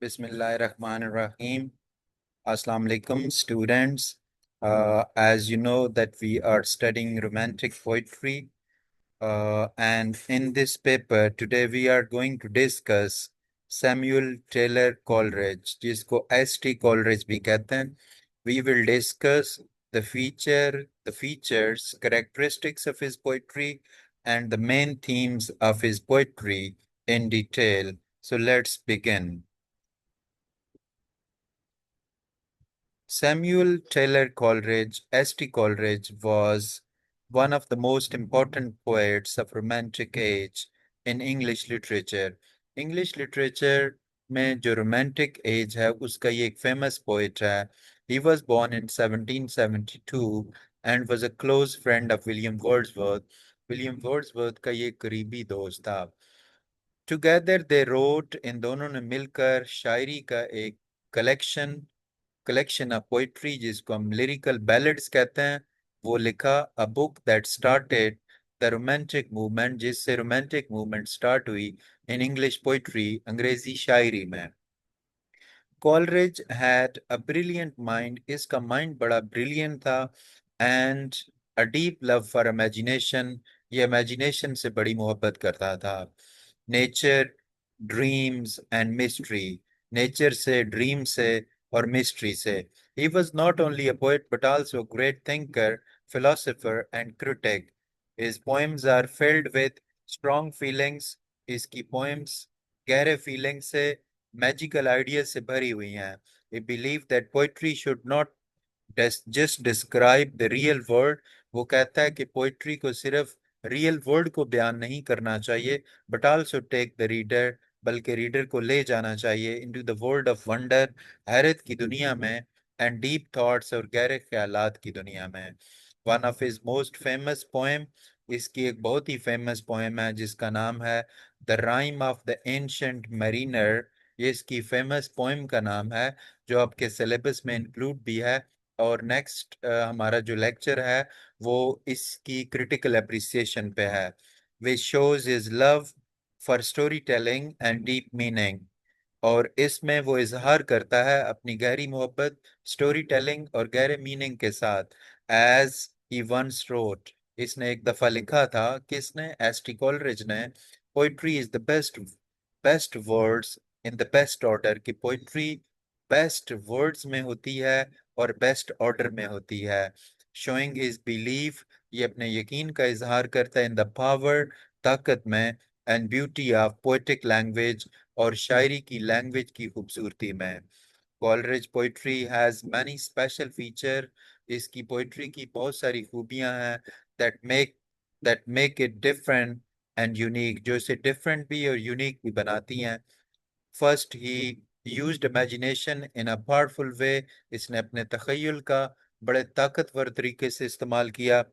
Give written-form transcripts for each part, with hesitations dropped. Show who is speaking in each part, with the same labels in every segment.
Speaker 1: Bismillahirrahmanirrahim. Assalamu alaikum, students. As you know that we are studying romantic poetry, and in this paper today we are going to discuss Samuel Taylor Coleridge, जिसको S.T. Coleridge भी कहते हैं. We will discuss the features, characteristics of his poetry, and the main themes of his poetry in detail. So let's begin. Samuel Taylor Coleridge, S.T. Coleridge, was one of the most important poets of Romantic age in English literature. English literature में जो romantic age है उसका ये एक famous poet है. He was born in 1772 and was a close friend of William Wordsworth. William Wordsworth का ये करीबी दोस्त था. Together they wrote, इन दोनों ने मिलकर शायरी का एक collection of poetry जिसको हम lyrical ballads कहते हैं वो लिखा. A book that started the romantic movement, जिससे romantic movement start हुई in English poetry, अंग्रेजी शायरी में. Coleridge had a brilliant mind. इसका mind बड़ा brilliant था. And a deep love for imagination. ये imagination से बड़ी मोहब्बत करता था. Nature, dreams and mystery. Nature से, dream से और mystery से. He was not only a poet but also a great thinker, philosopher and critic. His poems are filled with strong feelings. इसकी poems गहरे feelings से, magical ideas से भरी हुई हैं. He believed that poetry should not just describe the real world. वो कहता है कि पोइट्री को सिर्फ रियल वर्ल्ड को बयान नहीं करना चाहिए but also take the reader, बल्कि रीडर को ले जाना चाहिए into the world of wonder, हैरत की दुनिया में, एंड डीप थॉट्स और गहरे ख्यालात की दुनिया में. One of his most famous poem, इसकी एक बहुत ही फेमस पोएम है जिसका नाम है the rime of the ancient Mariner. ये इसकी फेमस पोएम का नाम है जो आपके सिलेबस में इंक्लूड भी है. और नेक्स्ट हमारा जो लेक्चर है वो इसकी क्रिटिकल अप्रिसिएशन पे है. Which shows is love for story telling and deep meaning. और इसमें वो इजहार करता है अपनी गहरी मोहब्बत स्टोरी टेलिंग और गहरे मीनिंग के साथ. एज ही वंस रोट, इसने एक दफा लिखा था. किसने? एस.टी. कॉलरिज ने. Poetry is the best best words in the best order. की पोइट्री बेस्ट वर्ड्स में होती है और बेस्ट ऑर्डर में होती है. शोइंग हिज बिलीफ, ये अपने यकीन का इजहार करता है इन द पावर, ताकत में, and beauty of poetic language, और शायरी की लैंग्वेज की खूबसूरती में. Coleridge poetry has many special feature. इसकी पोइट्री की बहुत सारी खूबियां हैं that make it different and unique, जो इसे डिफरेंट भी और यूनिक भी बनाती हैं. First, he used imagination in a powerful वे. इसने अपने तखय्युल का बड़े ताकतवर तरीके से इस्तेमाल किया.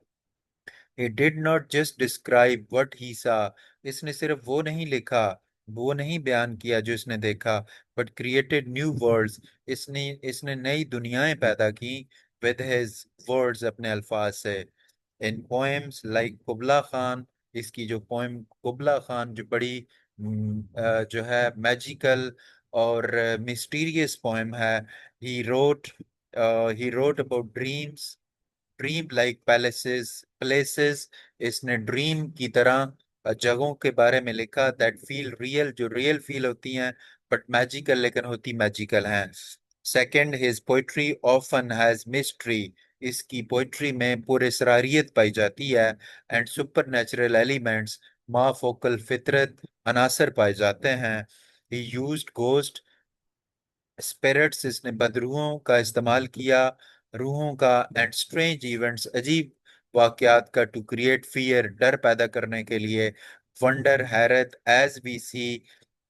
Speaker 1: He did not just describe what he saw. इसने सिर्फ वो नहीं लिखा, वो नहीं बयान किया जो इसने देखा, but created new worlds. इसने इसने नई दुनियाएं पैदा की with his words, अपने अल्फाज से. In poems like कुबला खान, इसकी जो पोएम कुबला खान जो बड़ी जो है मैजिकल और मिस्टीरियस पोएम है. he wrote he wrote about dream like places. इसने ड्रीम की तरह जगहों के बारे में लिखा दैट फील रियल, जो रियल फील होती हैं बट मैजिकल, लेकिन होती मैजिकल हैं. Second, his poetry often has mystery. इसकी पोइट्री में पुरस्रारियत पाई जाती है एंड सुपर नेचुरल एलिमेंट्स, माफोकल फितरत अनासर पाए जाते हैं. ही यूज्ड घोस्ट स्पिरिट्स, इसने बदरूहों का इस्तेमाल किया, रूहों का, एंड स्ट्रेंज इवेंट्स, अजीब वाकयात का, टू क्रिएट फियर, डर पैदा करने के लिए. वंडर, हैरत, एज वी सी,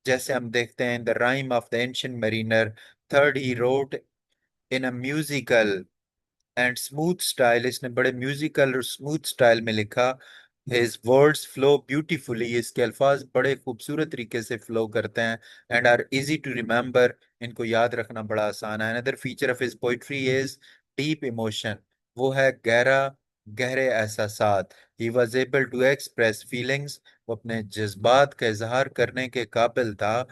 Speaker 1: जैसे हम देखते हैं the rime of the ancient mariner. Third, he wrote in a musical and smooth style. इसने बड़े म्यूजिकल और स्मूथ स्टाइल में लिखा. His words flow beautifully. इसके अल्फाज बड़े खूबसूरत तरीके से फ्लो करते हैं and are easy to remember. इनको याद रखना बड़ा आसान है. Another feature of his poetry is deep emotion. वो है गहरा, गहरे एहसासात. He was able to express feelings. वो अपने जज्बात का इजहार करने के काबिल था.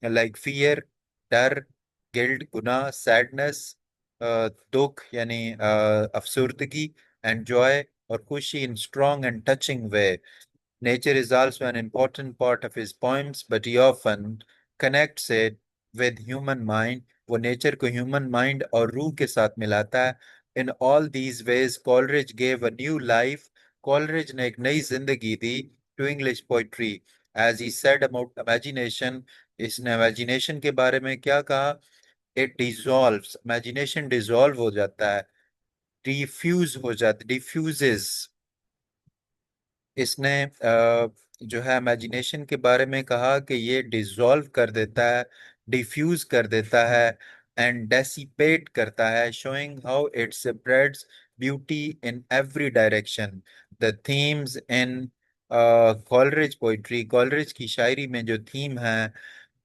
Speaker 1: लाइक फियर, डर, गिल्ट गुनाह, सैडनेस दुख यानी अफसुर्दगी, एंड जॉय और खुशी इन strong and touching way. Nature is also an important part of his poems, but he often connects it with human mind. वो नेचर को ह्यूमन माइंड और रूह के साथ मिलाता है. In all these ways Coleridge gave a new life. Coleridge ने एक नई जिंदगी दी to English poetry. As he said about imagination, इसने इमेजिनेशन के बारे में क्या कहा? इट डिसॉल्व्स, इमेजिनेशन डिसॉल्व हो जाता है, डिफ्यूज हो जाता, डिफ्यूजेस. इसने जो है इमेजिनेशन के बारे में कहा कि ये डिसॉल्व कर देता है, डिफ्यूज कर देता है एंड डेसिपेट करता है, showing how it spreads beauty in every direction. The themes in Coleridge poetry, Coleridge की शायरी में जो थीम है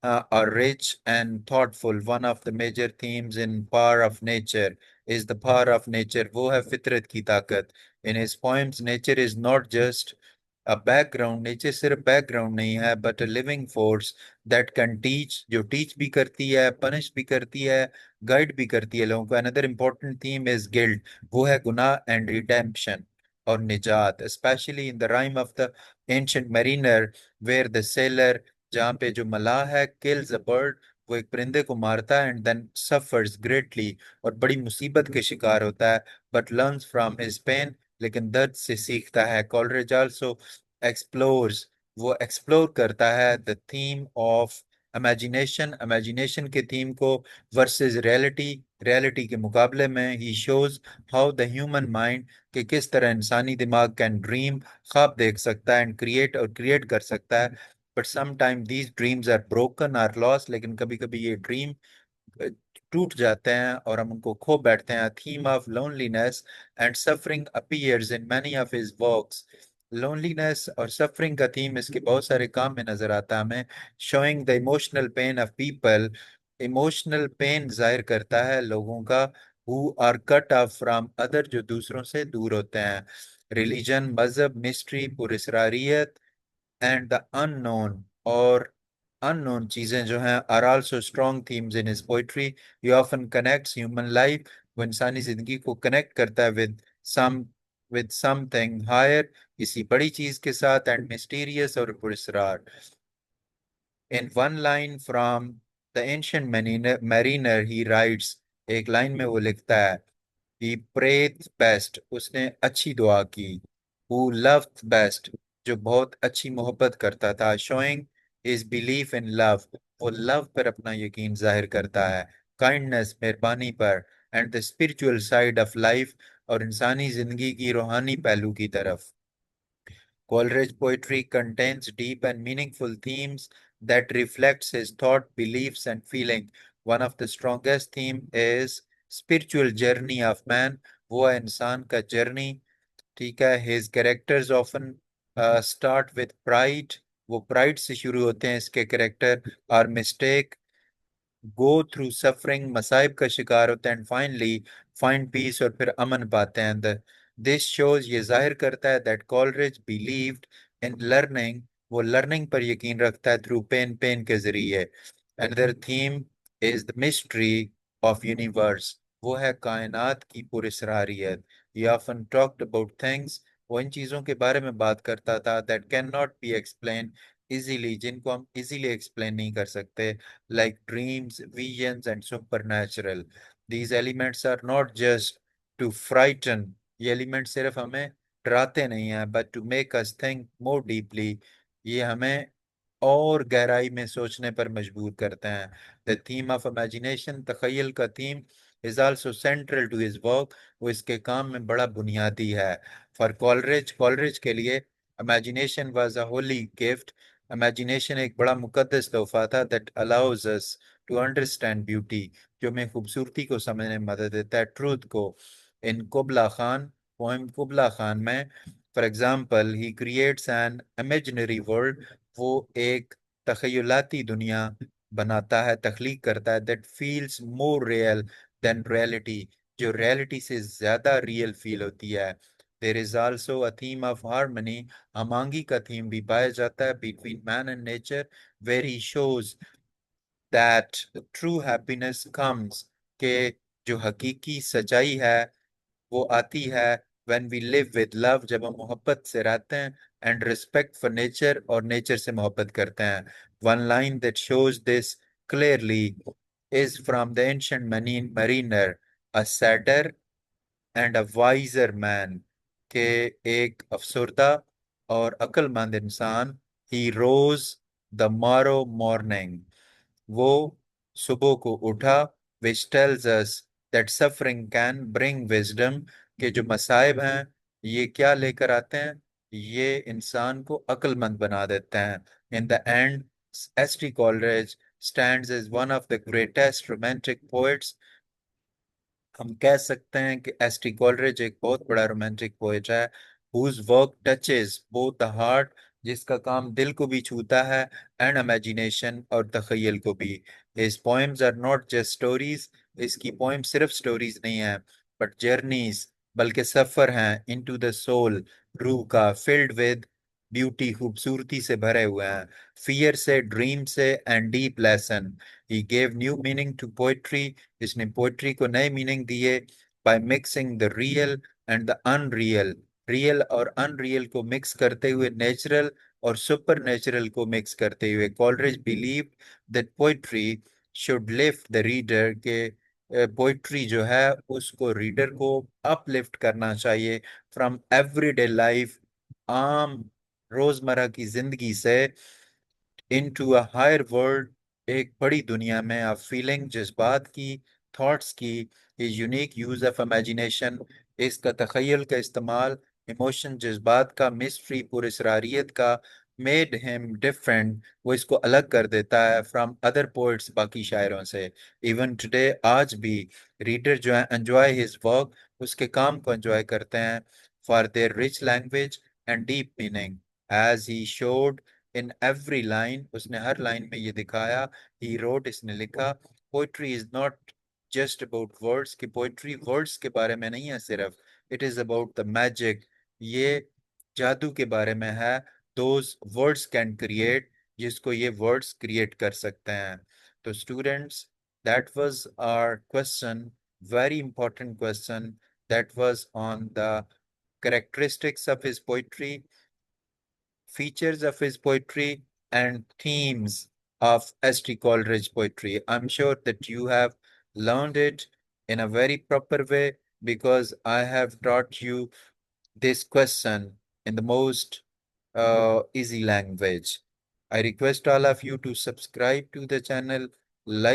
Speaker 1: are rich and thoughtful. One of the major themes in Power of Nature is the power of nature. वो है फितरत की ताकत. In his poems, nature is not just a background. Nature सिर्फ background नहीं है, but a living force that can teach, जो teach भी करती है, punish भी करती है, guide भी करती है लोगों को. Another important theme is guilt. वो है गुनाह and redemption और निजात. Especially in the rhyme of the ancient mariner, where the sailor, जहाँ पे जो मलाह है, किल्स अ बर्ड, वो एक परिंदे को मारता है, एंड देन सफर्स ग्रेटली, और बड़ी मुसीबत के शिकार होता है, but learns from his pain, लेकिन दर्द से सीखता है. कॉलरिज आल्सो एक्सप्लोर्स, वो एक्सप्लोर करता है the theme of imagination, imagination के थीम को वर्सेस रियलिटी, रियलिटी के मुकाबले में. He shows how the human mind, कि किस तरह इंसानी दिमाग कैन ड्रीम, ख्वाब देख सकता है, एंड क्रिएट, और क्रिएट कर सकता है. But sometime these dreams are broken, are lost, लेकिन कभी कभी ये ड्रीम टूट जाते हैं और हम उनको खो बैठते हैं. Theme of loneliness and suffering appears in many of his works. Loneliness और सफरिंग का थीम इसके बहुत सारे काम में नजर आता है हमें. Showing the emotional pain of people, emotional pain जाहिर करता है लोगों का, who are cut off from other, जो दूसरों से दूर होते हैं. रिलीजन, मजहब, मिस्ट्री, पुरस्रारियत एंड द अननोन, और अननोन चीजें जो हैं, are also strong themes in his poetry. He often connects human life, वो इंसानी जिंदगी को कनेक्ट करता है सम विद समथिंग हायर, किसी बड़ी चीज के साथ, एंड मिस्टीरियस और पुरस्रार. In one line from the ancient mariner he writes, एक लाइन में वो लिखता है, he prayed best, उसने अच्छी दुआ की. who loved best, जो बहुत अच्छी मोहब्बत करता था. showing his belief in love, वो लव पर अपना यकीन जाहिर करता है. kindness, मेहरबानी पर. and the spiritual side of life, और इंसानी जिंदगी की रूहानी पहलू की तरफ. Coleridge poetry contains deep and meaningful themes that reflects his thought, beliefs, and feeling. One of the strongest theme is spiritual journey of man. वो है इंसान का journey. ठीक है. His characters often start with pride. वो pride से शुरू होते हैं इसके character. Our mistake, go through suffering, मसाइब का शिकार होते हैं, एंड फाइनली फाइंड पीस, और फिर अमन पाते हैं. दिस शोज, ये जाहिर करता है that Coleridge believed in learning, वो लर्निंग पर यकीन रखता है थ्रू पेन, पेन के जरिए. Another theme is the mystery of universe, वो है कायनात की पुरस्रारियत. He often talked about things, वो इन चीजों के बारे में बात करता था that can not be explain easily, जिनको हम इजीली एक्सप्लेन नहीं कर सकते, like dreams, visions, and supernatural. These elements are not just to frighten. ये एलिमेंट सिर्फ हमें डराते नहीं हैं, but to make us think more deeply. ये हमें और गहराई में सोचने पर मजबूर करते हैं. The theme of imagination, तखयल का theme, is also central to his work. वो इसके काम में बड़ा बुनियादी है. For Coleridge, Coleridge के लिए imagination was a holy gift. Imagination एक बड़ा मुकद्दस तोहफा था, that allows us to understand beauty, जो हमें खूबसूरती को समझने में मदद देता है, ट्रूथ को. In Kubla Khan, poem Kubla Khan में, for example, he creates an imaginary world, वो एक तखयलाती दुनिया बनाता है, तख्लीक करता है, that feels more real than reality, जो रियलिटी से ज्यादा रियल फील होती है. There is also a theme of harmony, अमांगी का थीम भी पाया जाता है between man and nature, where he shows that true happiness comes, के जो हकीकी सच्चाई है वो आती है when we live with love, जब हम मोहब्बत से रहते हैं, and respect for nature, और नेचर से मोहब्बत करते हैं. One line that shows this clearly is from the ancient mariner, a sadder and a wiser man, के एक अफसरदा और अक्लमंद इंसान, he rose the morrow morning, वो सुबह को उठा, which tells us that suffering can bring wisdom, के जो मसाइब हैं ये क्या लेकर आते हैं, ये इंसान को अक्लमंद बना देते हैं. In the end, S.T. Coleridge stands as one of the greatest romantic poets. हम कह सकते हैं कि एस टी कॉलरिज एक बहुत बड़ा रोमांटिक पोएट है, whose work touches both the heart, जिसका काम दिल को भी छूता है, एंड इमेजिनेशन, और तखयल को भी. His poems are not just stories, इसकी पोएम सिर्फ स्टोरीज नहीं है, बट जर्नीज, बल्कि सफर हैं इनटू द सोल, रूह का, फिल्ड विद ब्यूटी, खूबसूरती से भरे हुए हैं, फियर से, ड्रीम से, and deep lesson. He gave new meaning to poetry, इसने पोएट्री को नए मीनिंग दिए, by mixing the real and the unreal, real और अनरियल को मिक्स करते हुए, नेचुरल और सुपर नेचुरल को मिक्स करते हुए. Coleridge believe that poetry should lift the reader, के पोइट्री जो है उसको रीडर को अपलिफ्ट करना चाहिए फ्रॉम एवरीडे लाइफ, आम रोजमर्रा की जिंदगी से, इनटू अ हायर वर्ल्ड, एक बड़ी दुनिया में, आप फीलिंग, जज्बात की, थॉट्स की, यूनिक यूज ऑफ इमेजिनेशन, इसका तखयल का इस्तेमाल, इमोशन, जज्बात का, मिस्ट्री, पुरस्रारियत का, मेड हिम डिफरेंट, वो इसको अलग कर देता है फ्रॉम अदर पोइट्स, बाकी शायरों से. इवन टुडे, आज भी रीडर जो है एंजॉय हिज वर्क, उसके काम को एंजॉय करते हैं, for their rich language and deep meaning, as he showed in every line, उसने हर लाइन में ये दिखाया, ही रोट, इसने लिखा, poetry is not just about words, की पोइट्री वर्ड्स के बारे में नहीं है सिर्फ, it is about the magic, ये जादू के बारे में है, दोज वर्ड्स कैन क्रिएट, जिसको ये वर्ड्स क्रिएट कर सकते हैं. तो students, that was our question, very important question, that was on the characteristics of his poetry, features of his poetry, and themes of S.T. Coleridge poetry. I'm sure that you have learned it in a very proper way, because I have taught you this question in the most easy language. I request all of you to subscribe to the channel, like